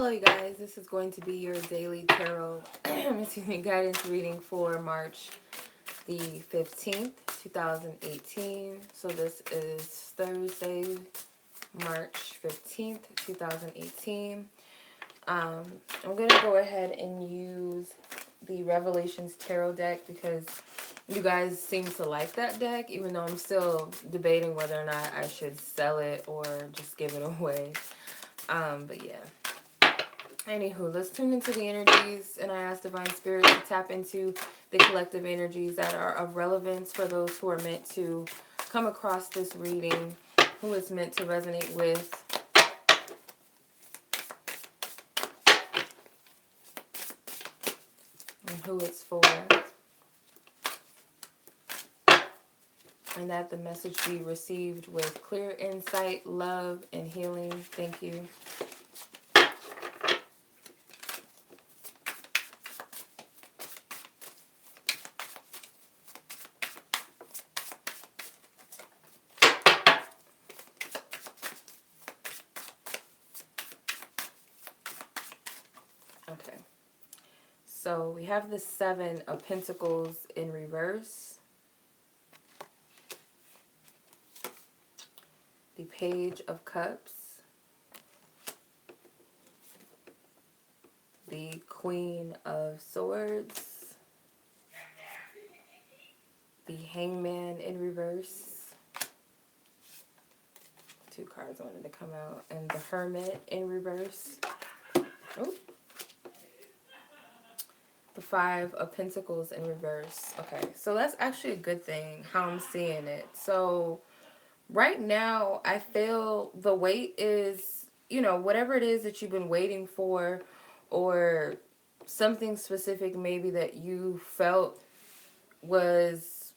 Hello, you guys. This is going to be your daily tarot, excuse me, guidance reading for March the 15th, 2018. So this is Thursday, March 15th, 2018. I'm going to go ahead and use the Revelations Tarot deck because you guys seem to like that deck, even though I'm still debating whether or not I should sell it or just give it away. But yeah. Anywho, let's tune into the energies, and I ask Divine Spirit to tap into the collective energies that are of relevance for those who are meant to come across this reading, who it's meant to resonate with. And who it's for. And that the message be received with clear insight, love, and healing. Thank you. Okay. So we have the Seven of Pentacles in reverse. The Page of Cups. The Queen of Swords. The Hangman in reverse. Two cards wanted to come out. And the Hermit in reverse. Oh. The Five of Pentacles in reverse. Okay, so that's actually a good thing, how I'm seeing it. So right now, I feel the wait is, whatever it is that you've been waiting for, or something specific maybe that you felt was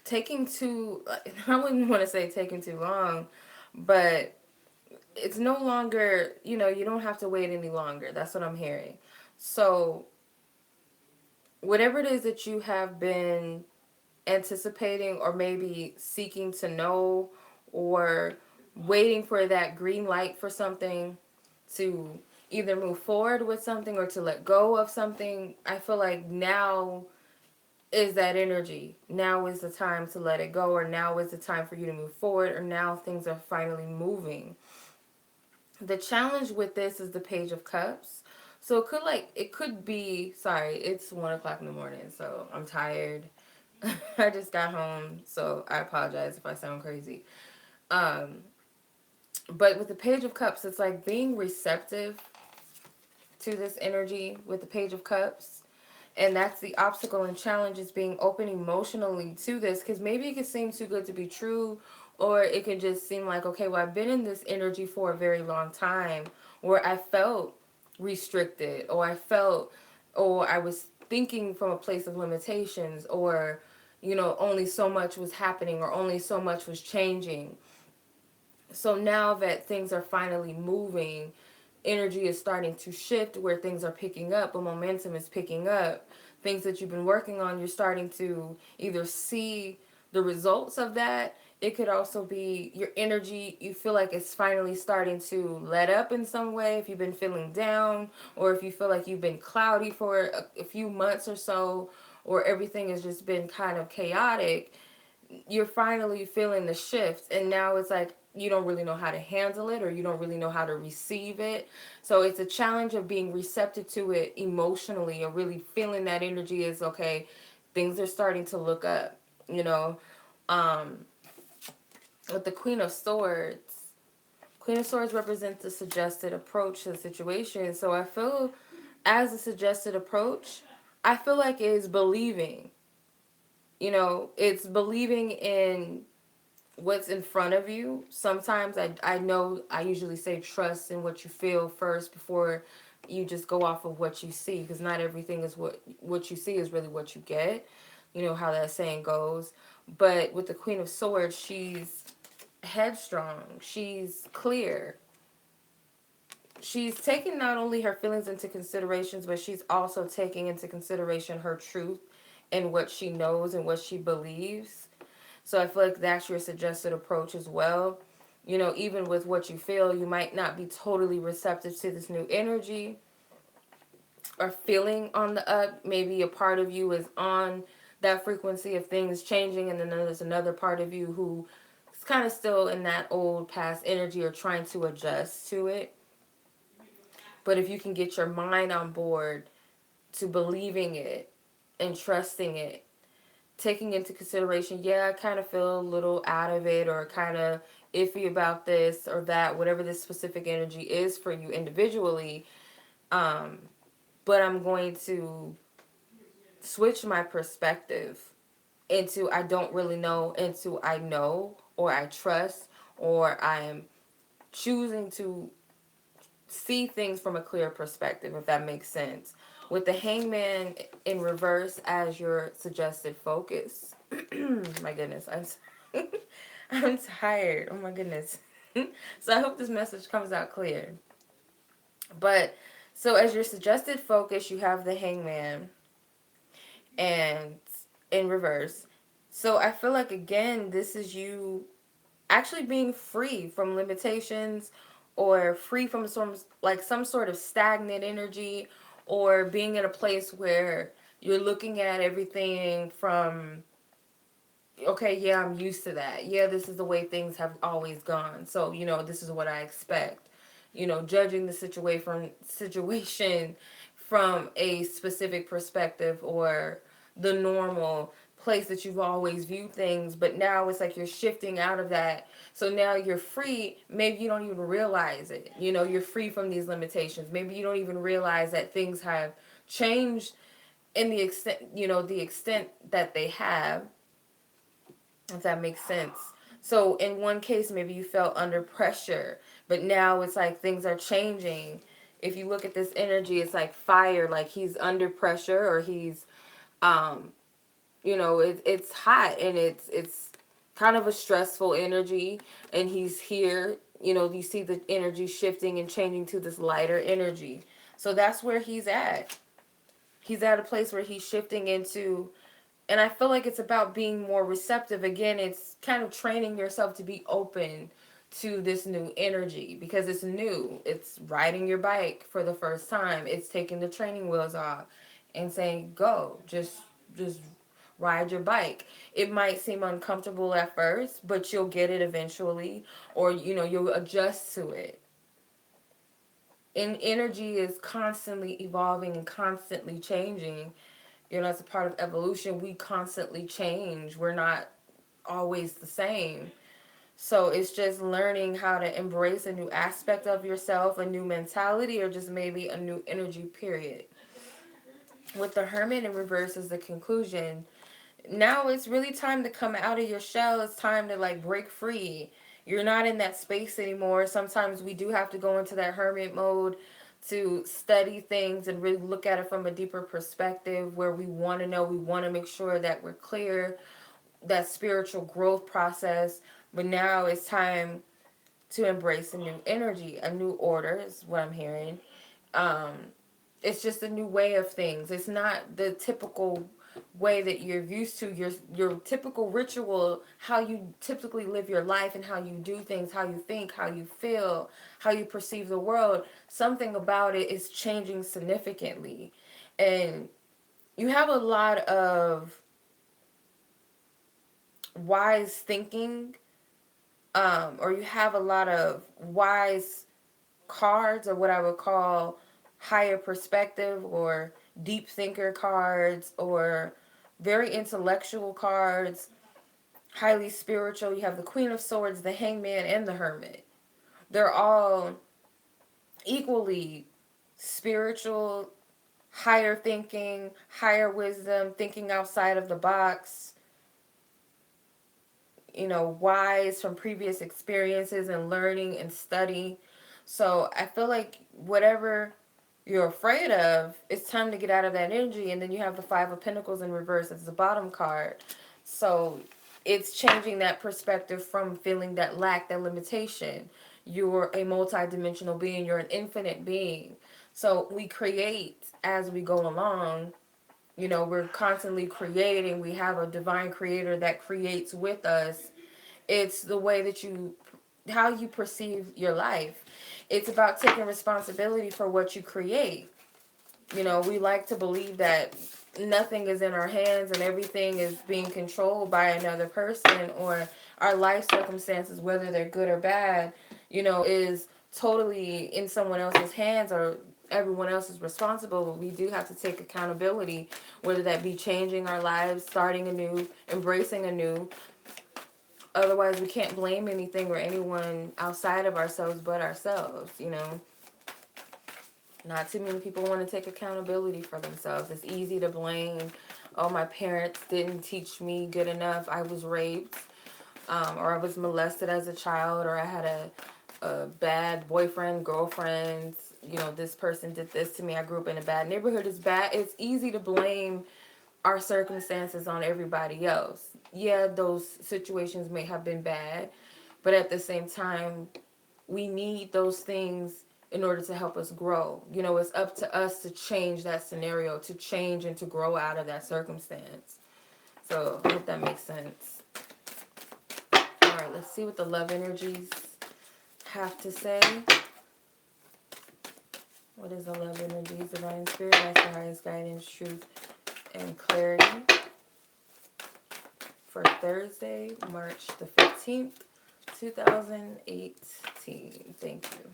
taking too, I wouldn't want to say taking too long, but it's no longer, you don't have to wait any longer. That's what I'm hearing. So whatever it is that you have been anticipating or maybe seeking to know or waiting for that green light for something to either move forward with something or to let go of something, I feel like now is that energy. Now is the time to let it go, or now is the time for you to move forward, or now things are finally moving. The challenge with this is the Page of Cups. So it could be, sorry, it's 1 o'clock in the morning, so I'm tired. I just got home, so I apologize if I sound crazy. But with the Page of Cups, it's like being receptive to this energy with the Page of Cups. And that's the obstacle and challenge, is being open emotionally to this, because maybe it could seem too good to be true, or it could just seem like, okay, well, I've been in this energy for a very long time where I felt restricted, or I was thinking from a place of limitations, or, only so much was happening, or only so much was changing. So now that things are finally moving, energy is starting to shift where things are picking up, but momentum is picking up. Things that you've been working on, you're starting to either see the results of that. It could also be your energy, you feel like it's finally starting to let up in some way if you've been feeling down, or if you feel like you've been cloudy for a few months or so, or everything has just been kind of chaotic. You're finally feeling the shift, and now it's like you don't really know how to handle it, or you don't really know how to receive it. So it's a challenge of being receptive to it emotionally, or really feeling that energy is okay, things are starting to look up, um with the Queen of Swords represents the suggested approach to the situation. So I feel, as a suggested approach, I feel like it is believing. It's believing in what's in front of you. Sometimes I know I usually say trust in what you feel first before you just go off of what you see, because not everything is what you see is really what you get. You know how that saying goes. But with the Queen of Swords, she's headstrong. She's clear. She's taking not only her feelings into considerations, but she's also taking into consideration her truth and what she knows and what she believes. So I feel like that's your suggested approach as well. Even with what you feel, you might not be totally receptive to this new energy or feeling on the up. Maybe a part of you is on that frequency of things changing, and then there's another part of you who is kind of still in that old past energy or trying to adjust to it. But if you can get your mind on board to believing it and trusting it, taking into consideration, yeah, I kind of feel a little out of it or kind of iffy about this or that, whatever this specific energy is for you individually. Um, but I'm going to switch my perspective into I don't really know into I know or I trust or I'm choosing to see things from a clear perspective, if that makes sense. With the hangman in reverse as your suggested focus. My goodness, I'm tired. Oh my goodness. So I hope this message comes out clear. But so as your suggested focus, you have the hangman and in reverse. So I feel like again, this is you actually being free from limitations or free from some sort of stagnant energy or being in a place where you're looking at everything from okay, yeah, I'm used to that. Yeah, this is the way things have always gone. So, this is what I expect. Judging the situation from a specific perspective or the normal place that you've always viewed things, but now it's like you're shifting out of that. So now you're free. Maybe you don't even realize it. You're free from these limitations. Maybe you don't even realize that things have changed in the extent that they have, if that makes sense. So in one case, maybe you felt under pressure, but now it's like things are changing. If you look at this energy, it's like fire, like he's under pressure or he's, um, it's hot and it's kind of a stressful energy and he's here, you see the energy shifting and changing to this lighter energy. So that's where he's at. He's at a place where he's shifting into, and I feel like it's about being more receptive. Again, it's kind of training yourself to be open to this new energy because it's new. It's riding your bike for the first time. It's taking the training wheels off and saying, "Go, just ride your bike." It might seem uncomfortable at first, but you'll get it eventually, or you'll adjust to it. And energy is constantly evolving and constantly changing. As a part of evolution, we constantly change. We're not always the same. So it's just learning how to embrace a new aspect of yourself, a new mentality, or just maybe a new energy, period. With the Hermit in reverse as the conclusion, now it's really time to come out of your shell. It's time to like break free. You're not in that space anymore. Sometimes we do have to go into that hermit mode to study things and really look at it from a deeper perspective where we want to know, we want to make sure that we're clear, that spiritual growth process. But now it's time to embrace a new energy, a new order is what I'm hearing. Um, it's just a new way of things. It's not the typical way that you're used to, your typical ritual, how you typically live your life and how you do things, how you think, how you feel, how you perceive the world. Something about it is changing significantly. And you have a lot of wise thinking, or you have a lot of wise cards, or what I would call higher perspective or deep thinker cards, or very intellectual cards, highly spiritual. You have the Queen of Swords, the Hangman, and the Hermit. They're all equally spiritual, higher thinking, higher wisdom, thinking outside of the box, wise from previous experiences and learning and study. So I feel like whatever you're afraid of, it's time to get out of that energy. And then you have the Five of Pentacles in reverse as the bottom card. So it's changing that perspective from feeling that lack, that limitation. You're a multi-dimensional being. You're an infinite being. So we create as we go along. We're constantly creating. We have a divine creator that creates with us. It's the way that you how you perceive your life. It's about taking responsibility for what you create. You know, we like to believe that nothing is in our hands and everything is being controlled by another person, or our life circumstances, whether they're good or bad, you know, is totally in someone else's hands, or everyone else is responsible. But we do have to take accountability, whether that be changing our lives, starting anew, embracing anew. Otherwise, we can't blame anything or anyone outside of ourselves but ourselves, you know. Not too many people want to take accountability for themselves. It's easy to blame, oh, my parents didn't teach me good enough. I was raped, or I was molested as a child, or I had a bad boyfriend, girlfriend. You know, this person did this to me. I grew up in a bad neighborhood. It's bad. It's easy to blame our circumstances on everybody else. Yeah, those situations may have been bad, but at the same time, we need those things in order to help us grow. You know, it's up to us to change that scenario, to change and to grow out of that circumstance. So I hope that makes sense. All right, let's see what the love energies have to say. What is the love energies? Divine Spirit, that's the highest guidance, truth, and clarity for Thursday, March the 15th, 2018. Thank you.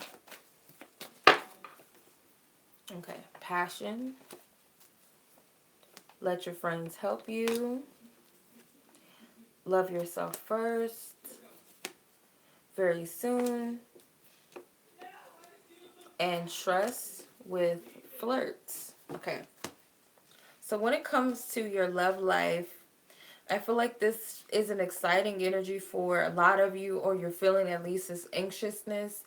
Okay, passion. Let your friends help you. Love yourself first. Very soon. And trust with flirts. Okay. So when it comes to your love life, I feel like this is an exciting energy for a lot of you, or you're feeling at least this anxiousness,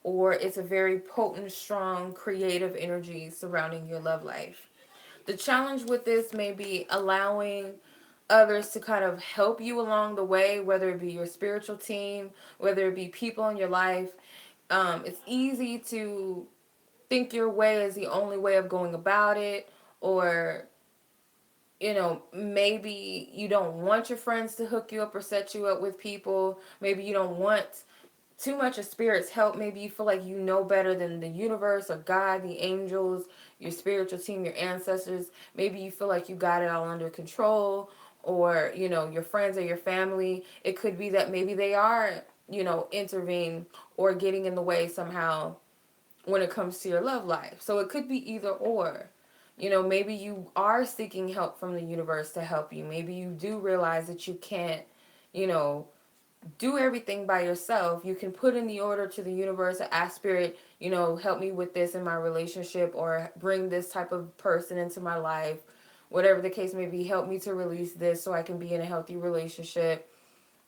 or it's a very potent, strong, creative energy surrounding your love life. The challenge with this may be allowing others to kind of help you along the way, whether it be your spiritual team, whether it be people in your life. It's easy to think your way is the only way of going about it, or you know, maybe you don't want your friends to hook you up or set you up with people. Maybe you don't want too much of spirit's help. Maybe you feel like you know better than the universe or God, the angels, your spiritual team, your ancestors. Maybe you feel like you got it all under control, or, you know, your friends or your family. It could be that maybe they are, you know, intervening or getting in the way somehow when it comes to your love life. So it could be either or. You know, maybe you are seeking help from the universe to help you. Maybe you do realize that you can't, you know, do everything by yourself. You can put in the order to the universe, ask spirit, you know, help me with this in my relationship, or bring this type of person into my life. Whatever the case may be, help me to release this so I can be in a healthy relationship.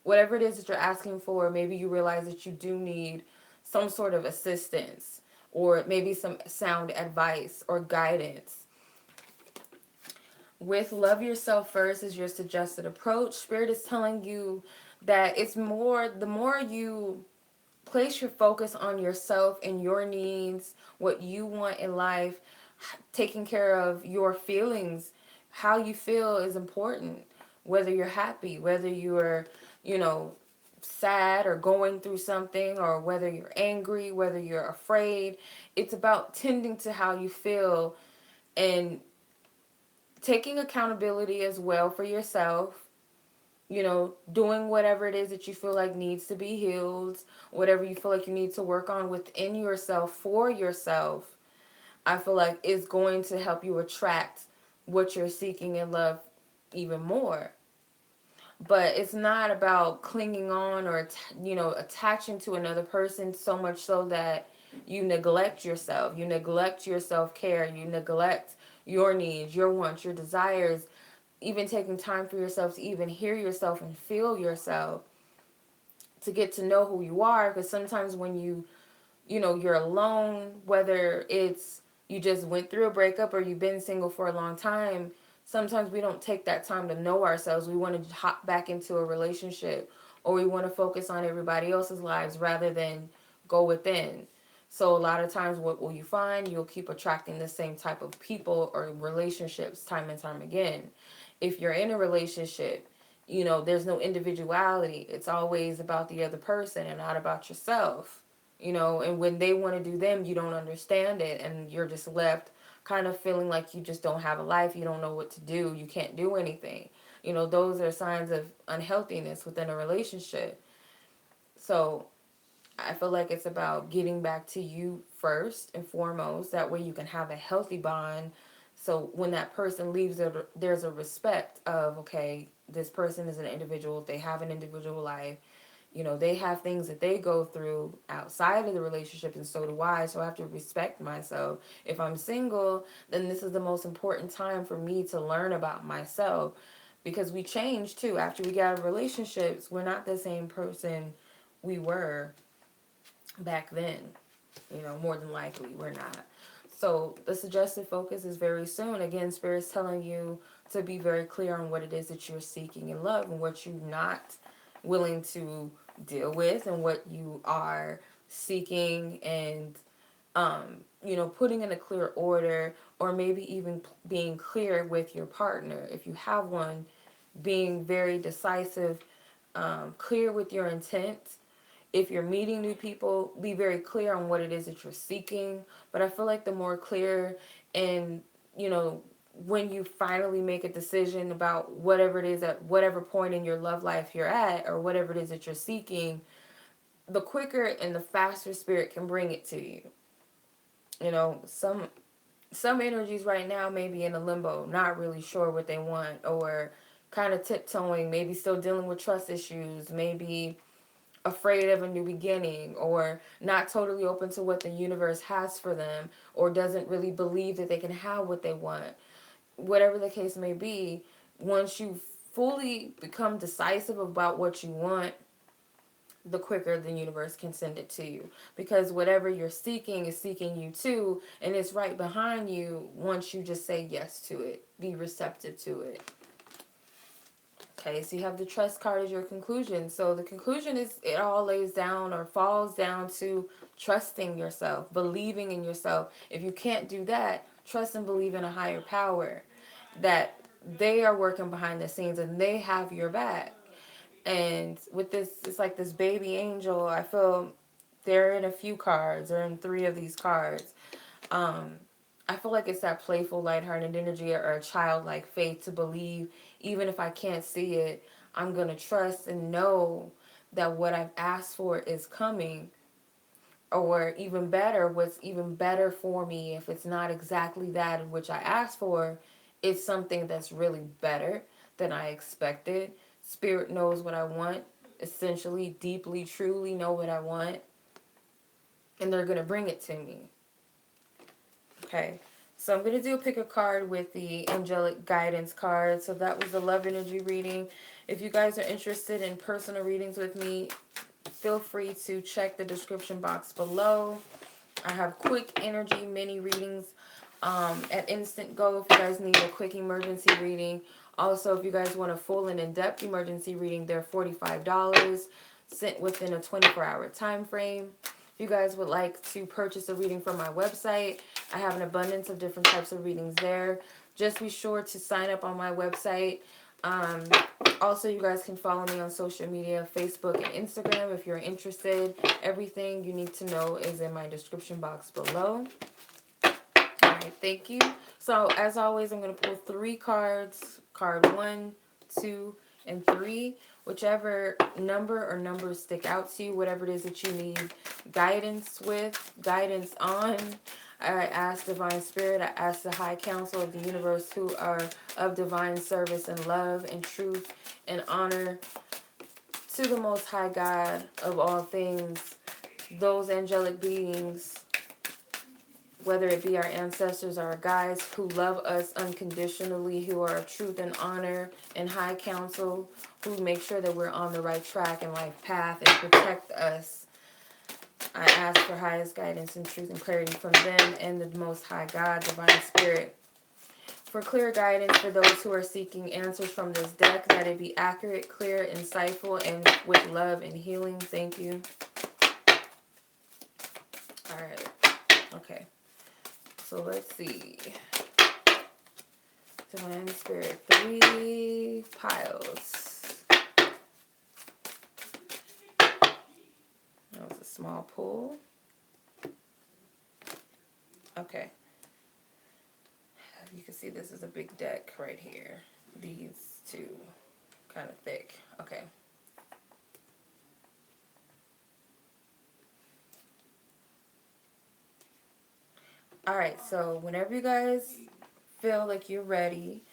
Whatever it is that you're asking for, maybe you realize that you do need some sort of assistance, or maybe some sound advice or guidance. With love yourself first is your suggested approach. Spirit is telling you that it's more, the more you place your focus on yourself and your needs, what you want in life, taking care of your feelings, how you feel is important. Whether you're happy, whether you're, you know, sad or going through something, or whether you're angry, whether you're afraid, it's about tending to how you feel and taking accountability as well for yourself. You know, doing whatever it is that you feel like needs to be healed, whatever you feel like you need to work on within yourself for yourself, I feel like is going to help you attract what you're seeking in love even more. But it's not about clinging on or, you know, attaching to another person so much so that you neglect yourself. You neglect your self-care. You neglect your needs, your wants, your desires, even taking time for yourself to even hear yourself and feel yourself, to get to know who you are. Because sometimes when you know, you're alone, whether it's you just went through a breakup or you've been single for a long time, sometimes we don't take that time to know ourselves. We want to hop back into a relationship, or we want to focus on everybody else's lives rather than go within. So a lot of times what will you find? You'll keep attracting the same type of people or relationships time and time again. If you're in a relationship, You know, there's no individuality. It's always about the other person and not about yourself. You know, and when they want to do them, you don't understand it, and you're just left kind of feeling like you just don't have a life. You don't know what to do. You can't do anything. You know, those are signs of unhealthiness within a relationship. So I feel like it's about getting back to you first and foremost. That way you can have a healthy bond. So when that person leaves, there's a respect of, okay, this person is an individual. They have an individual life. You know, they have things that they go through outside of the relationship, and so do I. So I have to respect myself. If I'm single, then this is the most important time for me to learn about myself, because we change too. After we get out of relationships, we're not the same person we were back then. You know, more than likely, we're not. So the suggested focus is very soon. Again, Spirit's telling you to be very clear on what it is that you're seeking in love and what you're not willing to deal with, and what you are seeking, and you know, putting in a clear order, or maybe even being clear with your partner if you have one, being very decisive, clear with your intent. If you're meeting new people, be very clear on what it is that you're seeking. But I feel like the more clear, and, you know, when you finally make a decision about whatever it is, at whatever point in your love life you're at, or whatever it is that you're seeking, the quicker and the faster Spirit can bring it to you. You know, some energies right now may be in a limbo, not really sure what they want, or kind of tiptoeing, maybe still dealing with trust issues, maybe afraid of a new beginning, or not totally open to what the universe has for them, or doesn't really believe that they can have what they want. Whatever the case may be, once you fully become decisive about what you want, the quicker the universe can send it to you. Because whatever you're seeking is seeking you too, and it's right behind you once you just say yes to it. Be receptive to it. Okay, so you have the trust card as your conclusion. So the conclusion is, it all lays down or falls down to trusting yourself, believing in yourself. If you can't do that, trust and believe in a higher power, that they are working behind the scenes and they have your back. And with this, it's like this baby angel. I feel they're in a few cards, or in 3 of these cards. Um, I feel like it's that playful, lighthearted energy, or a childlike faith to believe, even if I can't see it, I'm going to trust and know that what I've asked for is coming. Or even better, what's even better for me, if it's not exactly that in which I asked for, it's something that's really better than I expected. Spirit knows what I want, essentially, deeply, truly know what I want, and they're going to bring it to me. Okay, so I'm going to do a pick a card with the angelic guidance card. So that was the love energy reading. If you guys are interested in personal readings with me, feel free to check the description box below. I have quick energy mini readings at Instantgo if you guys need a quick emergency reading. Also, if you guys want a full and in-depth emergency reading, they're $45, sent within a 24-hour time frame. If you guys would like to purchase a reading from my website, I have an abundance of different types of readings there. Just be sure to sign up on my website. Also, you guys can follow me on social media, Facebook and Instagram if you're interested. Everything you need to know is in my description box below. Alright, thank you. So, as always, I'm going to pull 3 cards. Card 1, 2, and 3. Whichever number or numbers stick out to you, whatever it is that you need guidance with, guidance on. I ask Divine Spirit, I ask the High Council of the Universe, who are of divine service and love and truth and honor, to the Most High God of all things, those angelic beings, whether it be our ancestors or our guides who love us unconditionally, who are of truth and honor and high counsel, who make sure that we're on the right track and life path and protect us. I ask for highest guidance and truth and clarity from them and the Most High God, Divine Spirit, for clear guidance for those who are seeking answers from this deck, that it be accurate, clear, insightful, and with love and healing. Thank you. All right. Okay. So let's see. Divine Spirit, 3 piles. small pull. Okay. You can see this is a big deck right here. These two kind of thick. Okay. Alright, so whenever you guys feel like you're ready,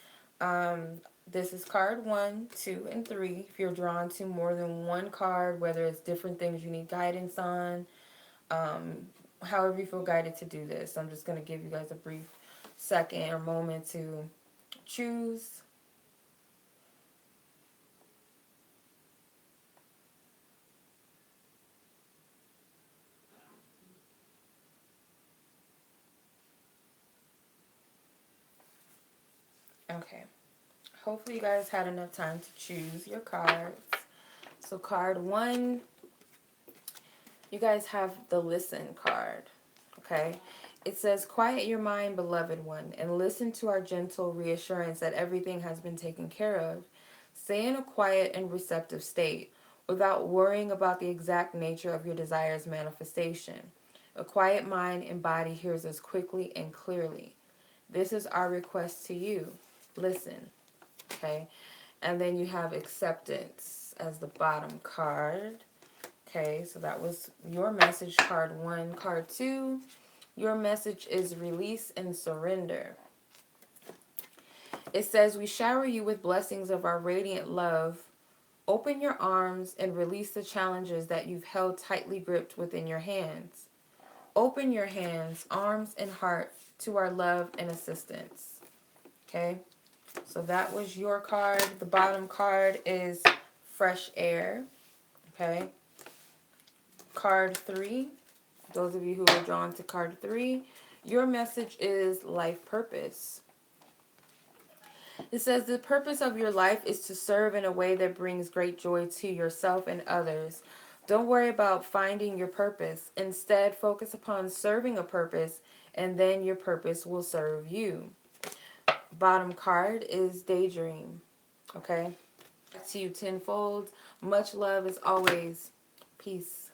this is card 1, 2, and 3. If you're drawn to more than one card, whether it's different things you need guidance on, however you feel guided to do this. I'm just going to give you guys a brief second or moment to choose. Okay. Hopefully you guys had enough time to choose your cards. So card 1, you guys have the listen card. Okay. It says, quiet your mind, beloved one, and listen to our gentle reassurance that everything has been taken care of. Stay in a quiet and receptive state without worrying about the exact nature of your desire's manifestation. A quiet mind and body hears us quickly and clearly. This is our request to you. Listen. Okay. And then you have acceptance as the bottom card. Okay, so that was your message, card 1. Card 2, your message is release and surrender. It says, we shower you with blessings of our radiant love. Open your arms and release the challenges that you've held tightly gripped within your hands. Open your hands, arms, and heart to our love and assistance. Okay, so that was your card. The bottom card is fresh air. Okay. Card 3. Those of you who are drawn to card 3, your message is life purpose. It says the purpose of your life is to serve in a way that brings great joy to yourself and others. Don't worry about finding your purpose. Instead, focus upon serving a purpose, and then your purpose will serve you. Bottom card is daydream. Okay? To you tenfold. Much love as always. Peace.